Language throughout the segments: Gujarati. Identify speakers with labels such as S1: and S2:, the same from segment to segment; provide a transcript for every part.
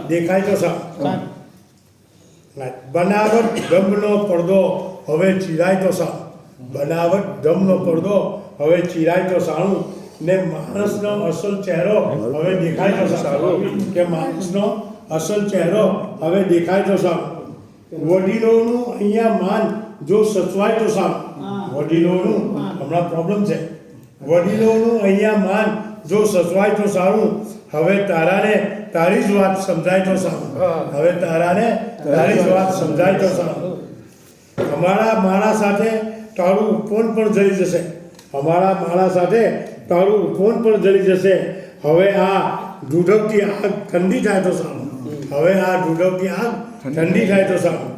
S1: દેખાય તો સારું. બનાવટ ઢબનો પડદો હવે ચિરાય તો સારું. બનાવટ ઢબનો પડદો હવે ચિરાય તો સારું ને માણસનો અસલ ચહેરો હવે દેખાય તો સારું. કે માણસનો અસલ ચહેરો હવે દેખાય તો સારું. વડીલોનું અહીંયા માન જો સચવાય તો સારું. વડીલોનું હમણાં પ્રોબ્લેમ છે. વડીલોનું અહીંયા માન જો સચવાય તો સારું. હવે તારાને તારી જ વાત સમજાય તો સારું. હવે તારાને તારી જ વાત સમજાય તો સારું. અમારા માળા સાથે તારું ઉપવન પણ જઈ જશે. અમારા માળા સાથે તારું ઉપવન પણ જઈ જશે. હવે આ ઢૂઢવતી આગ ઠંડી થાય તો સારું. હવે આ ઢૂઢવતી આગ ઠંડી થાય તો સારું.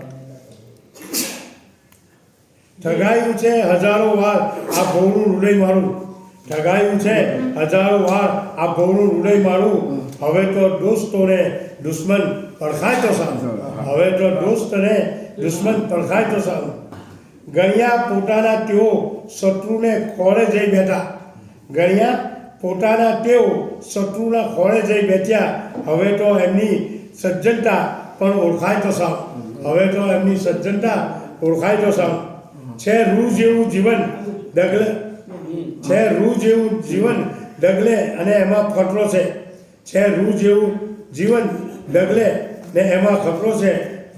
S1: ઠગાયું છે હજારો વાર આ ભોળું હૃદય મારું. ઠગાયું છે હજારો વાર આ ભોળું હૃદય મારું. હવે તો દોસ્તોને દુશ્મન પડખાય તો સારું. હવે તો દોસ્તને દુશ્મન પડખાય તો સારું. ગણ્યા પોતાના તેઓ શત્રુને ખોળે જઈ બેઠા. ગણ્યા પોતાના તેઓ શત્રુના ખોળે જઈ બેઠ્યા. હવે તો એમની સજ્જનતા પણ ઓળખાય તો સારું. હવે તો એમની સજ્જનતા ઓળખાય તો સારું. છે રૂ જેવું જીવન ડગલે. છે રૂ જેવું જીવન ડગલે અને એમાં ખતરો છે. છે રૂ જેવું જીવન ડગલે ને એમાં ખતરો છે.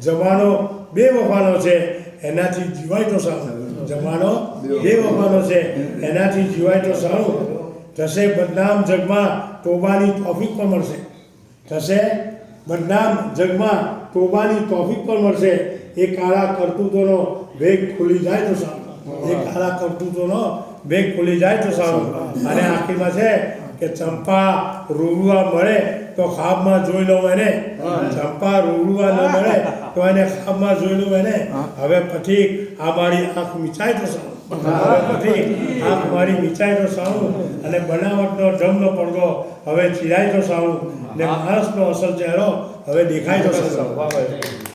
S1: જમાનો બેવફાનો છે એનાથી જીવાય તો સારું. જમાનો બેવફાનો છે એનાથી જીવાય તો સારું. થશે બદનામ જગમાં તોબાની તોફીક પણ મળશે. થશે બદનામ જગમાં તોબાની તોફીક પણ મળશે. એ કાળા કરતૂતોનો વેગ ખુલી જાય તો સારું. એ કાળા કરતૂતોનો વેગ ખુલી જાય તો સારું. અને આખીમાં છે કે ચંપા રૂરુઆ મળે તો ખાબમાં જોઈ લઉં એને. ચંપા રૂરુઆ ન મળે તો એને ખાબમાં જોઈ લઉં એને. હવે પછી આ મારી આંખ મીચાય તો સારું. હવે પછી આંખ મારી મીચાય તો સારું. અને બનાવટનો ઢબનો પડદો હવે ચિરાય તો સારું. ને માણસનો અસલ ચહેરો હવે દેખાય તો સારું.